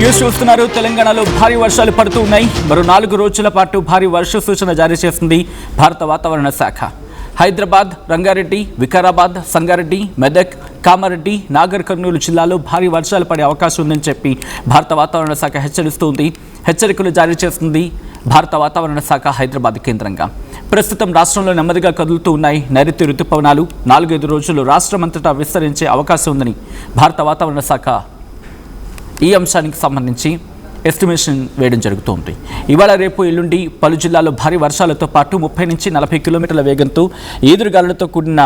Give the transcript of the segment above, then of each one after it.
News చూస్తున్నారు. తెలంగాణలో భారీ వర్షాలు పడుతూ ఉన్నాయి. మరో 4 రోజుల పాటు భారీ వర్ష సూచన జారీ చేసింది భారత వాతావరణ శాఖ. హైదరాబాద్, రంగారెడ్డి, వికారాబాద్, సంగారెడ్డి, మెదక్, కామారెడ్డి, నాగర్ కర్నూలు జిల్లాలో భారీ వర్షాలు పడే అవకాశం ఉందని చెప్పి భారత వాతావరణ శాఖ హెచ్చరిస్తోంది. హెచ్చరికలు జారీ చేస్తుంది భారత వాతావరణ శాఖ హైదరాబాద్ కేంద్రంగా. ప్రస్తుతం రాష్ట్రంలో నెమ్మదిగా కదులుతూ ఉన్నాయి నైరుతి రుతుపవనాలు. 4-5 రోజులు రాష్ట్రమంతటా విస్తరించే అవకాశం ఉందని భారత వాతావరణ శాఖ ఈ అంశానికి సంబంధించి ఎస్టిమేషన్ వేయడం జరుగుతోంది. ఇవాళ, రేపు, ఎల్లుండి పలు జిల్లాల్లో భారీ వర్షాలతో పాటు 30 నుంచి 40 కిలోమీటర్ల వేగంతో ఈదురుగాలులతో కూడిన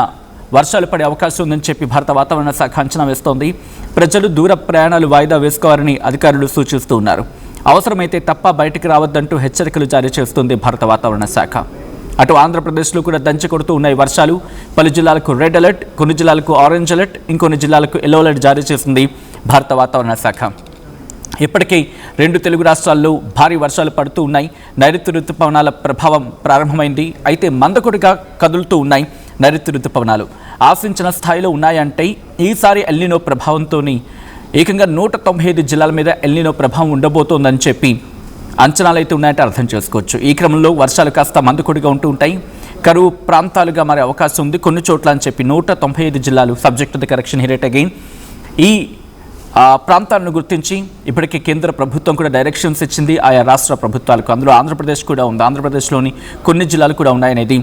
వర్షాలు పడే అవకాశం ఉందని చెప్పి భారత వాతావరణ శాఖ అంచనా వేస్తోంది. ప్రజలు దూర ప్రయాణాలు వాయిదా వేసుకోవాలని అధికారులు సూచిస్తూ ఉన్నారు. అవసరమైతే తప్ప బయటికి రావద్దంటూ హెచ్చరికలు జారీ చేస్తుంది భారత వాతావరణ శాఖ. అటు ఆంధ్రప్రదేశ్లో కూడా దంచి కొడుతూ ఉన్నాయి వర్షాలు. పలు జిల్లాలకు రెడ్ అలర్ట్, కొన్ని జిల్లాలకు ఆరెంజ్ అలర్ట్, ఇంకొన్ని జిల్లాలకు ఎల్లో అలర్ట్ జారీ చేసింది భారత వాతావరణ శాఖ. ఇప్పటికే 2 తెలుగు రాష్ట్రాల్లో భారీ వర్షాలు పడుతూ ఉన్నాయి. నైరుతి రుతుపవనాల ప్రభావం ప్రారంభమైంది. అయితే మందకొడిగా కదులుతూ ఉన్నాయి నైరుతి రుతుపవనాలు. ఆశించిన స్థాయిలో ఉన్నాయంటే ఈసారి ఎల్నినో ప్రభావంతో ఏకంగా 195 జిల్లాల మీద ఎల్నినో ప్రభావం ఉండబోతోందని చెప్పి అంచనాలు అయితే ఉన్నాయంటే అర్థం చేసుకోవచ్చు. ఈ క్రమంలో వర్షాలు కాస్త మందకొడిగా ఉంటూ ఉంటాయి. కరువు ప్రాంతాలుగా మారే అవకాశం ఉంది కొన్ని చోట్ల అని చెప్పి 195 జిల్లాలు subject to the correction here at again. ఈ ప్రాంతాలను గుర్తించి ఇప్పటికే కేంద్ర ప్రభుత్వం కూడా డైరెక్షన్స్ ఇచ్చింది ఆయా రాష్ట్ర ప్రభుత్వాలకు. అందులో ఆంధ్రప్రదేశ్ కూడా ఉంది. ఆంధ్రప్రదేశ్లోని కొన్ని జిల్లాలు కూడా ఉన్నాయనేది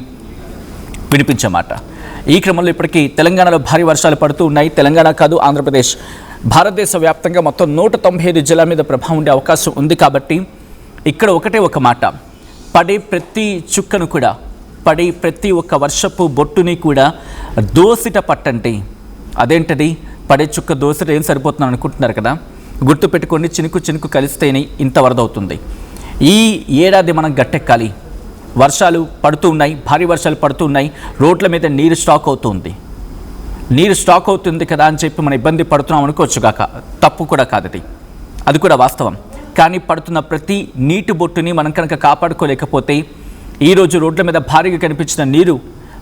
వినిపించే మాట. ఈ క్రమంలో ఇప్పటికీ తెలంగాణలో భారీ వర్షాలు పడుతూ ఉన్నాయి. తెలంగాణ కాదు, ఆంధ్రప్రదేశ్, భారతదేశ వ్యాప్తంగా మొత్తం 195 జిల్లాల మీద ప్రభావం ఉండే అవకాశం ఉంది. కాబట్టి ఇక్కడ ఒకటే ఒక మాట, పడే ప్రతి చుక్కను కూడా, పడే ప్రతి ఒక్క వర్షపు బొట్టుని కూడా దోసిట పట్టండి. అదేంటది? పడే చుక్క దోసిట ఏం సరిపోతుందని అనుకుంటున్నారు కదా, గుర్తుపెట్టుకోండి. చినుకు చినుకు కలిస్తేనే ఇంత వరద అవుతుంది. ఈ ఏడాది మనం గట్టెక్కాలి. వర్షాలు పడుతూ ఉన్నాయి, భారీ వర్షాలు పడుతూ ఉన్నాయి. రోడ్ల మీద నీరు స్టాక్ అవుతుంది. నీరు స్టాక్ అవుతుంది కదా అని చెప్పి మనం ఇబ్బంది పడుతున్నాం అనుకోవచ్చు కాక, తప్పు కూడా కాదు అది కూడా వాస్తవం. కానీ పడుతున్న ప్రతి నీటి బొట్టుని మనం కనుక కాపాడుకోలేకపోతే ఈరోజు రోడ్ల మీద భారీగా కనిపించిన నీరు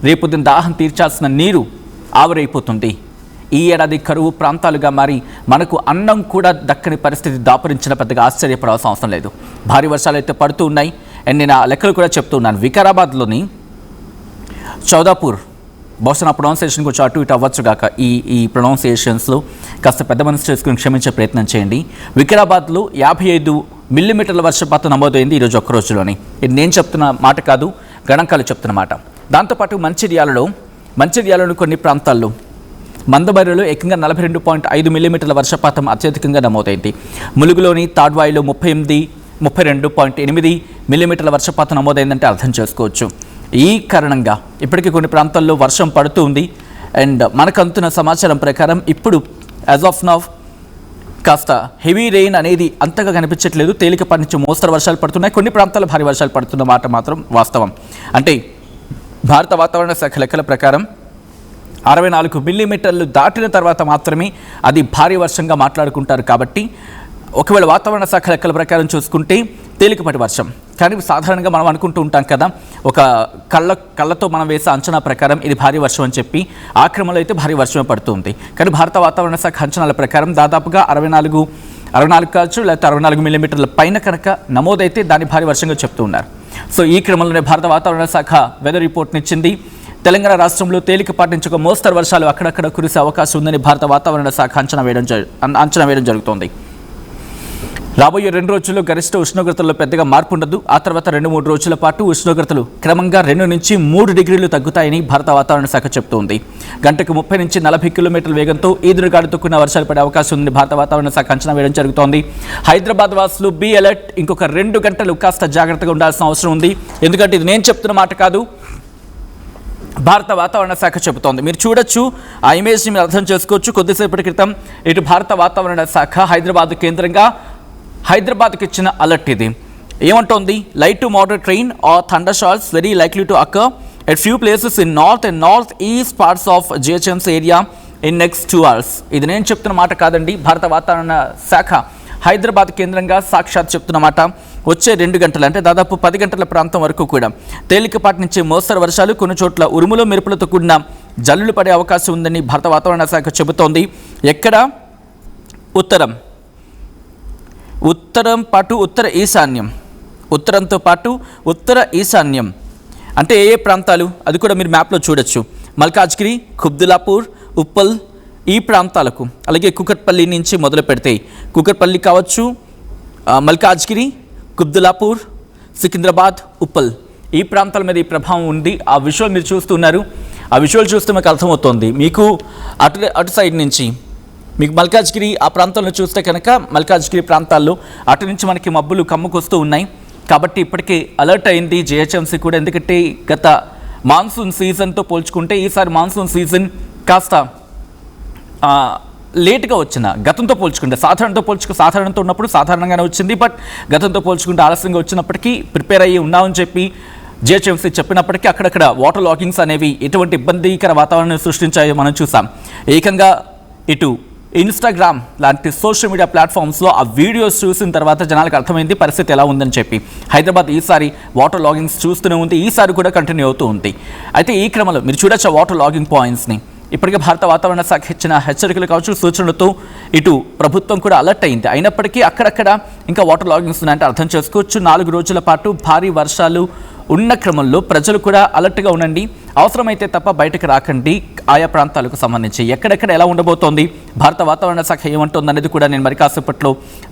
రేపు దాహం తీర్చాల్సిన నీరు ఆవిరైపోతుంది. ఈ ఏడాది కరువు ప్రాంతాలుగా మారి మనకు అన్నం కూడా దక్కని పరిస్థితి దాపురించిన పెద్దగా ఆశ్చర్యపడాల్సిన అవసరం లేదు. భారీ వర్షాలు అయితే పడుతూ ఉన్నాయి. అండ్ నేను ఆ లెక్కలు కూడా చెప్తున్నాను. వికారాబాద్లోని చౌదాపూర్, బహుశా నా ప్రొనౌన్సియేషన్ కొంచెం అటు ఇటు అవ్వచ్చు కాక, ఈ ప్రొనౌన్సియేషన్స్లో కాస్త పెద్ద మనసు చేసుకుని క్షమించే ప్రయత్నం చేయండి. వికారాబాద్లో 55 మిల్లీమీటర్ల వర్షపాతం నమోదైంది ఈరోజు ఒక్క రోజులోని. ఇది నేను చెప్తున్న మాట కాదు, గణాంకాలు చెప్తున్న మాట. దాంతోపాటు మంచిర్యాలలో కొన్ని ప్రాంతాల్లో, మందమర్రిలో ఏకంగా 42.5 మిల్లీమీటర్ల వర్షపాతం అత్యధికంగా నమోదైంది. ములుగులోని తాడ్వాయిలో 32.8 మిల్లీమీటర్ల వర్షపాతం నమోదైందంటే అర్థం చేసుకోవచ్చు. ఈ కారణంగా ఇప్పటికీ కొన్ని ప్రాంతాల్లో వర్షం పడుతూ ఉంది. అండ్ మనకు అందుతున్న సమాచారం ప్రకారం ఇప్పుడు యాజ్ ఆఫ్ నౌ కాస్త హెవీ రెయిన్ అనేది అంతగా కనిపించట్లేదు. తేలికపాటి నుంచి మోస్తరు వర్షాలు పడుతున్నాయి. కొన్ని ప్రాంతాల్లో భారీ వర్షాలు పడుతున్న మాట మాత్రం వాస్తవం. అంటే భారత వాతావరణ శాఖ లెక్కల ప్రకారం 64 మిల్లీమీటర్లు దాటిన తర్వాత మాత్రమే అది భారీ వర్షంగా మాట్లాడుకుంటారు. కాబట్టి ఒకవేళ వాతావరణ శాఖ లెక్కల ప్రకారం చూసుకుంటే తేలికపాటి వర్షం. కానీ సాధారణంగా మనం అనుకుంటూ ఉంటాం కదా, ఒక కళ్ళతో మనం వేసే అంచనా ప్రకారం ఇది భారీ వర్షం అని చెప్పి, ఆ క్రమంలో అయితే భారీ వర్షమే పడుతుంది. కానీ భారత వాతావరణ శాఖ అంచనాల ప్రకారం దాదాపుగా 64 కావచ్చు, లేకపోతే 64 మిల్లీమీటర్ల పైన కనుక నమోదైతే దాన్ని భారీ వర్షంగా చెప్తూ ఉన్నారు. సో ఈ క్రమంలోనే భారత వాతావరణ శాఖ వెదర్ రిపోర్ట్నిచ్చింది. తెలంగాణ రాష్ట్రంలో తేలికపాటి నుంచి ఒక మోస్తరు వర్షాలు అక్కడక్కడ కురిసే అవకాశం ఉందని భారత వాతావరణ శాఖ అంచనా వేయడం జరుగుతోంది. రాబోయే 2 రోజుల్లో గరిష్ట ఉష్ణోగ్రతల్లో పెద్దగా మార్పు ఉండదు. ఆ తర్వాత 2-3 రోజుల పాటు ఉష్ణోగ్రతలు క్రమంగా 2 నుంచి 3 డిగ్రీలు తగ్గుతాయని భారత వాతావరణ శాఖ చెబుతోంది. గంటకు 30 నుంచి 40 కిలోమీటర్ల వేగంతో ఈదురుగాలుతో కూడిన వర్షాలు పడే అవకాశం ఉందని భారత వాతావరణ శాఖ అంచనా వేయడం జరుగుతోంది. హైదరాబాద్ వాసులు బి అలర్ట్. ఇంకొక 2 గంటలు కాస్త జాగ్రత్తగా ఉండాల్సిన అవసరం ఉంది. ఎందుకంటే ఇది నేను చెప్తున్న మాట కాదు, భారత వాతావరణ శాఖ చెబుతోంది. మీరు చూడొచ్చు, ఆ ఇమేజ్ని మీరు అర్థం చేసుకోవచ్చు. కొద్దిసేపటి క్రితం ఇటు భారత వాతావరణ శాఖ హైదరాబాద్ కేంద్రంగా హైదరాబాద్కి ఇచ్చిన అలర్ట్ ఇది. ఏమంటోంది? Light to moderate rain or thunder showers very likely to occur at few places in north and north east parts of GHMC area in next 2 hours. ఇది నేను చెప్తున్న మాట కాదండి, భారత వాతావరణ శాఖ హైదరాబాద్ కేంద్రంగా సాక్షాత్ చెప్తున్న మాట. వచ్చే 2 గంటలు అంటే దాదాపు 10 గంటల ప్రాంతం వరకు కూడా తేలికపాటి నుంచి మోస్తరు వర్షాలు, కొన్ని చోట్ల ఉరుములు మెరుపులతో కూడిన జల్లులు పడే అవకాశం ఉందని భారత వాతావరణ శాఖ చెబుతోంది. ఎక్కడ? ఉత్తరం పాటు ఉత్తర ఈశాన్యం, ఉత్తరంతో పాటు ఉత్తర ఈశాన్యం అంటే ఏ ఏ ప్రాంతాలు అది కూడా మీరు మ్యాప్లో చూడొచ్చు. మల్కాజ్గిరి, కుబ్దులాపూర్, ఉప్పల్ ఈ ప్రాంతాలకు, అలాగే కుకట్పల్లి నుంచి మొదలు పెడితే కుకట్పల్లి కావచ్చు, మల్కాజ్గిరి, కుబ్దులాపూర్, సికింద్రాబాద్, ఉప్పల్ ఈ ప్రాంతాల మీద ఈ ప్రభావం ఉంది. ఆ విజువల్ మీరు చూస్తున్నారు. ఆ విజువల్ చూస్తే మీకు అర్థమవుతోంది. మీకు అటు సైడ్ నుంచి మీకు మల్కాజ్గిరి ఆ ప్రాంతంలో చూస్తే కనుక మల్కాజ్గిరి ప్రాంతాల్లో అటు నుంచి మనకి మబ్బులు కమ్ముకొస్తూ ఉన్నాయి. కాబట్టి ఇప్పటికే అలర్ట్ అయింది జిహెచ్ఎంసీ కూడా. ఎందుకంటే గత మాన్సూన్ సీజన్తో పోల్చుకుంటే ఈసారి మాన్సూన్ సీజన్ కాస్త లేట్గా వచ్చిన, గతంతో పోల్చుకుంటే సాధారణంతో ఉన్నప్పుడు సాధారణంగానే వచ్చింది. బట్ గతంతో పోల్చుకుంటే ఆలస్యంగా వచ్చినప్పటికీ ప్రిపేర్ అయ్యి ఉన్నామని చెప్పి జిహెచ్ఎంసీ చెప్పినప్పటికీ అక్కడక్కడ వాటర్ లాగింగ్స్ అనేవి ఎటువంటి ఇబ్బందికర వాతావరణాన్ని సృష్టించాయో మనం చూసాం. ఏకంగా ఇటు ఇన్స్టాగ్రామ్ లాంటి సోషల్ మీడియా ప్లాట్ఫామ్స్లో ఆ వీడియోస్ చూసిన తర్వాత జనాలకు అర్థమైంది పరిస్థితి ఎలా ఉందని చెప్పి. హైదరాబాద్ ఈసారి వాటర్ లాగింగ్స్ చూస్తూనే ఉంది, ఈసారి కూడా కంటిన్యూ అవుతూ ఉంది. అయితే ఈ క్రమంలో మీరు చూడొచ్చు వాటర్ లాగింగ్ పాయింట్స్ని. ఇప్పటికే భారత వాతావరణ శాఖ ఇచ్చిన హెచ్చరికలు కావచ్చు, సూచనలతో ఇటు ప్రభుత్వం కూడా అలర్ట్ అయింది. అయినప్పటికీ అక్కడక్కడ ఇంకా వాటర్ లాగింగ్స్ ఉన్నాయంటే అర్థం చేసుకోవచ్చు. 4 రోజుల పాటు భారీ వర్షాలు ఉన్న క్రమంలో ప్రజలు కూడా అలర్ట్గా ఉండండి. అవసరమైతే తప్ప బయటకు రాకండి. ఆయా ప్రాంతాలకు సంబంధించి ఎక్కడెక్కడ ఎలా ఉండబోతోంది, భారత వాతావరణ శాఖ ఏమంటుంది అనేది కూడా నేను మరి కాసేపట్లో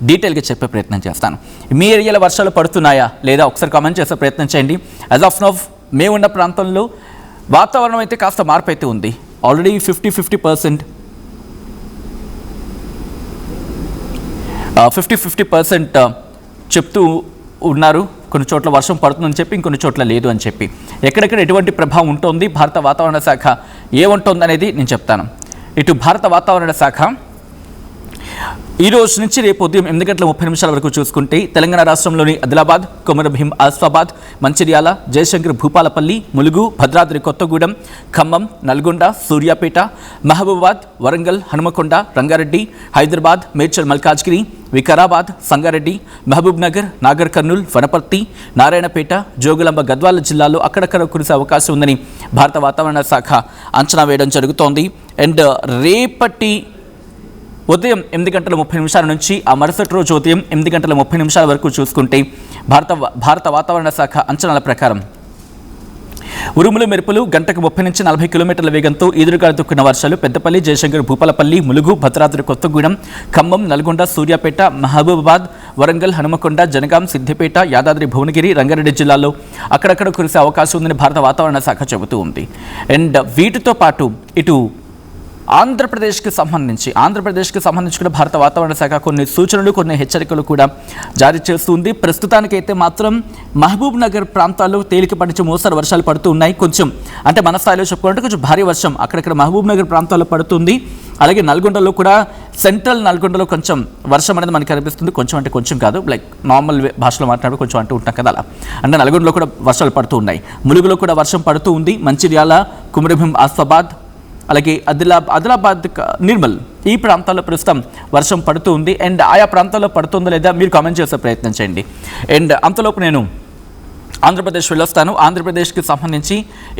డీటెయిల్గా చెప్పే ప్రయత్నం చేస్తాను. మీ ఏరియాలో వర్షాలు పడుతున్నాయా లేదా ఒకసారి కామెంట్ చేసే ప్రయత్నం చేయండి. యాజ్ ఆఫ్ నౌ మేము ఉన్న ప్రాంతంలో వాతావరణం అయితే కాస్త మార్పు అయితే ఉంది. ఆల్రెడీ 50% చెప్తూ ఉన్నారు. కొన్ని చోట్ల వర్షం పడుతుందని చెప్పి, ఇంకొన్ని చోట్ల లేదు అని చెప్పి. ఎక్కడెక్కడ ఎటువంటి ప్రభావం ఉంటుంది, భారత వాతావరణ శాఖ ఏముంటుంది అనేది నేను చెప్తాను. ఇటు భారత వాతావరణ శాఖ ఈ రోజు నుంచి రేపు ఉదయం 8:30 వరకు చూసుకుంటే తెలంగాణ రాష్ట్రంలోని ఆదిలాబాద్, కొమరభీం, ఆసిఫాబాద్, మంచిర్యాల, జయశంకర్, భూపాలపల్లి, ములుగు, భద్రాద్రి కొత్తగూడెం, ఖమ్మం, నల్గొండ, సూర్యాపేట, మహబూబాబాద్, వరంగల్, హనుమకొండ, రంగారెడ్డి, హైదరాబాద్, మేడ్చల్, మల్కాజ్గిరి, వికారాబాద్, సంగారెడ్డి, మహబూబ్ నగర్, నాగర్ కర్నూల్, వనపర్తి, నారాయణపేట, జోగులాంబ, గద్వాల జిల్లాలో అక్కడక్కడ కురిసే అవకాశం ఉందని భారత వాతావరణ శాఖ అంచనా వేయడం జరుగుతోంది. అండ్ రేపటి ఉదయం 8:30 నుంచి ఆ మరుసటి రోజు ఉదయం 8:30 వరకు చూసుకుంటే భారత వాతావరణ శాఖ అంచనాల ప్రకారం ఉరుములు మెరుపులు గంటకు 30 నుంచి 40 కిలోమీటర్ల వేగంతో ఈదురుగాలు తొక్కిన వర్షాలు పెద్దపల్లి, జయశంకర్, భూపాలపల్లి, ములుగు, భద్రాద్రి కొత్తగూడెం, ఖమ్మం, నల్గొండ, సూర్యాపేట, మహబూబాబాద్, వరంగల్, హనుమకొండ, జనగాం, సిద్దిపేట, యాదాద్రి, భువనగిరి, రంగారెడ్డి జిల్లాల్లో అక్కడక్కడ కురిసే అవకాశం ఉందని భారత వాతావరణ శాఖ చెబుతూ ఉంది. అండ్ వీటితో పాటు ఇటు ఆంధ్రప్రదేశ్కి సంబంధించి కూడా భారత వాతావరణ శాఖ కొన్ని సూచనలు, కొన్ని హెచ్చరికలు కూడా జారీ చేస్తుంది. ప్రస్తుతానికైతే మాత్రం మహబూబ్ నగర్ ప్రాంతాల్లో తేలికపాటి నుంచి మోస్తరు వర్షాలు పడుతూ ఉన్నాయి. కొంచెం అంటే మన స్థాయిలో చెప్పుకుంటే కొంచెం భారీ వర్షం అక్కడక్కడ మహబూబ్ నగర్ ప్రాంతాల్లో పడుతుంది. అలాగే నల్గొండలో కూడా, సెంట్రల్ నల్గొండలో కొంచెం వర్షం అనేది మనకి కనిపిస్తుంది. కొంచెం అంటే కొంచెం కాదు, లైక్ నార్మల్ భాషలో మాట్లాడి కొంచెం అంటూ ఉంటాం కదా, అలా అంటే నల్గొండలో కూడా వర్షాలు పడుతూ ఉన్నాయి. ములుగులో కూడా వర్షం పడుతూ ఉంది. మంచిర్యాల, కుమరభీం, ఆసిఫాబాద్, అలాగే ఆదిలాబాద్, నిర్మల్ ఈ ప్రాంతాల్లో ప్రస్తుతం వర్షం పడుతూ ఉంది. అండ్ ఆయా ప్రాంతాల్లో పడుతుందో లేదా మీరు కామెంట్ చేసే ప్రయత్నం చేయండి. అండ్ అంతలోపు నేను ఆంధ్రప్రదేశ్ వెళ్ళొస్తాను. ఆంధ్రప్రదేశ్కి సంబంధించి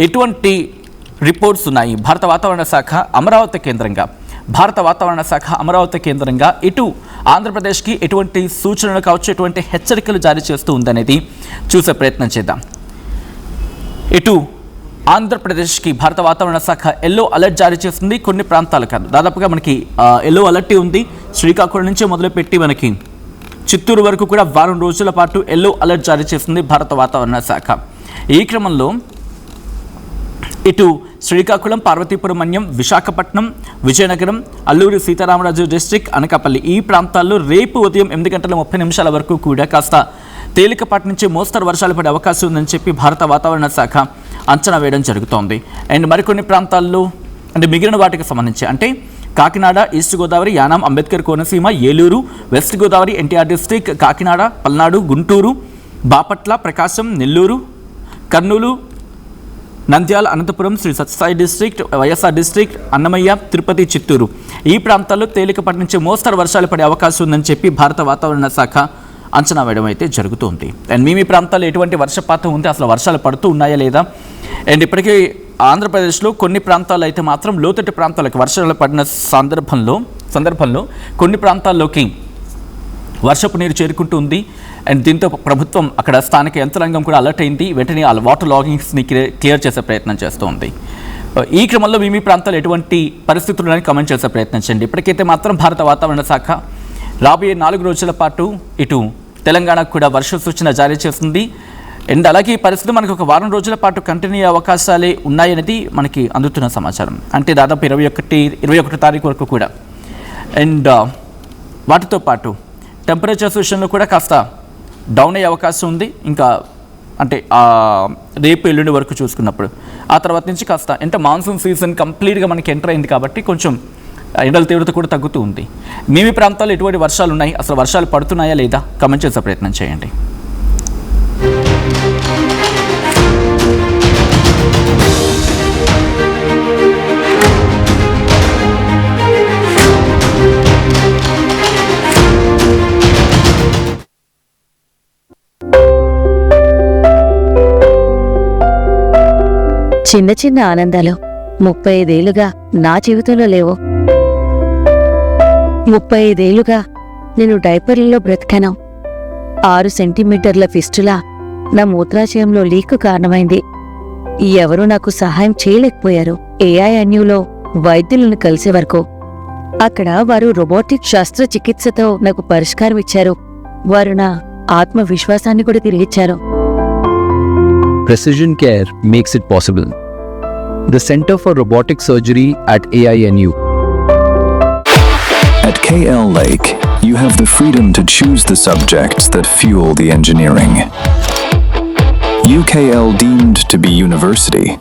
ఎటువంటి రిపోర్ట్స్ ఉన్నాయి? భారత వాతావరణ శాఖ అమరావతి కేంద్రంగా ఇటు ఆంధ్రప్రదేశ్కి ఎటువంటి సూచనలు కావచ్చు, ఎటువంటి హెచ్చరికలు జారీ చేస్తూ ఉందనేది చూసే ప్రయత్నం చేద్దాం. ఇటు ఆంధ్రప్రదేశ్కి భారత వాతావరణ శాఖ ఎల్లో అలర్ట్ జారీ చేస్తుంది. కొన్ని ప్రాంతాలు కాదు, దాదాపుగా మనకి ఎల్లో అలర్ట్ ఉంది. శ్రీకాకుళం నుంచి మొదలుపెట్టి మనకి చిత్తూరు వరకు కూడా వారం రోజుల పాటు ఎల్లో అలర్ట్ జారీ చేస్తుంది భారత వాతావరణ శాఖ. ఈ క్రమంలో ఇటు శ్రీకాకుళం, పార్వతీపురం మన్యం, విశాఖపట్నం, విజయనగరం, అల్లూరి సీతారామరాజు డిస్ట్రిక్ట్, అనకాపల్లి ఈ ప్రాంతాల్లో రేపు ఉదయం 8:30 వరకు కూడా కాస్త తేలికపాటి నుంచి మోస్తరు వర్షాలు పడే అవకాశం ఉందని చెప్పి భారత వాతావరణ శాఖ అంచనా వేయడం జరుగుతోంది. అండ్ మరికొన్ని ప్రాంతాల్లో అంటే మిగిలిన వాటికి సంబంధించి అంటే Kakinada, east Godavari, Yanam, Ambedkar Konaseema, Eluru, west Godavari, NTR district, Kakinada, Palnadu, Guntur, Bapatla, Prakasam, Nellore, Kurnool, Nandyal, Anantapur, Sri Sathya Sai district, YSR district, Annamayya, Tirupati, Chittoor ఈ ప్రాంతాల్లో తేలికపాటి నుంచి మోస్తరు వర్షాలు పడే అవకాశం ఉందని చెప్పి భారత వాతావరణ శాఖ అంచనా వేయడం అయితే జరుగుతుంది. అండ్ మీ ప్రాంతాల్లో ఎటువంటి వర్షపాతం ఉంది, అసలు వర్షాలు పడుతూ ఉన్నాయా లేదా? అండ్ ఇప్పటికీ ఆంధ్రప్రదేశ్లో కొన్ని ప్రాంతాల్లో అయితే మాత్రం లోతట్టు ప్రాంతాలకు వర్షాలు పడిన సందర్భంలో కొన్ని ప్రాంతాల్లోకి వర్షపు నీరు చేరుకుంటుంది. అండ్ దీంతో ప్రభుత్వం అక్కడ స్థానిక యంత్రాంగం కూడా అలర్ట్ అయింది. వెంటనే ఆ వాటర్ లాగింగ్స్ని క్లియర్ చేసే ప్రయత్నం చేస్తోంది. ఈ క్రమంలో మీ ప్రాంతాలు ఎటువంటి పరిస్థితులను కమెంట్ చేసే ప్రయత్నించండి. ఇప్పటికైతే మాత్రం భారత వాతావరణ శాఖ రాబోయే 4 రోజుల పాటు ఇటు తెలంగాణకు కూడా వర్ష సూచన జారీ చేస్తుంది. అండ్ అలాగే ఈ పరిస్థితి మనకు ఒక వారం రోజుల పాటు కంటిన్యూ అయ్యే అవకాశాలే ఉన్నాయనేది మనకి అందుతున్న సమాచారం. అంటే దాదాపు 21 తారీఖు వరకు కూడా. అండ్ వాటితో పాటు టెంపరేచర్స్ విషయంలో కూడా కాస్త డౌన్ అయ్యే అవకాశం ఉంది. ఇంకా అంటే రేపు ఎల్లుండి వరకు చూసుకున్నప్పుడు ఆ తర్వాత నుంచి కాస్త అంటే మాన్సూన్ సీజన్ కంప్లీట్గా మనకి ఎంటర్ అయింది కాబట్టి కొంచెం ఎండల తీవ్రత కూడా తగ్గుతూ ఉంది. మీ ప్రాంతాల్లో ఎటువంటి వర్షాలు ఉన్నాయి, అసలు వర్షాలు పడుతున్నాయా లేదా కమెంట్ చేసే ప్రయత్నం చేయండి. చిన్న చిన్న ఆనందాలు 35 ఏళ్లుగా నా జీవితంలో లేవు. 35 ఏళ్లుగా నేను డైపర్లలో బ్రతికాను. 6 సెంటీమీటర్ల ఫిస్టులా నా మూత్రాశయంలో లీకు కారణమైంది. ఎవరూ నాకు సహాయం చేయలేకపోయారు. AINUలో వైద్యులను కలిసే వరకు. అక్కడ వారు రోబోటిక్ శస్త్రచికిత్సతో నాకు పరిష్కారం ఇచ్చారు. వారు నా ఆత్మవిశ్వాసాన్ని కూడా తిరిగిచ్చారు. Precision Care makes it possible. The Center for Robotic Surgery at AINU. At KL Lake, you have the freedom to choose the subjects that fuel the engineering. UKL deemed to be university.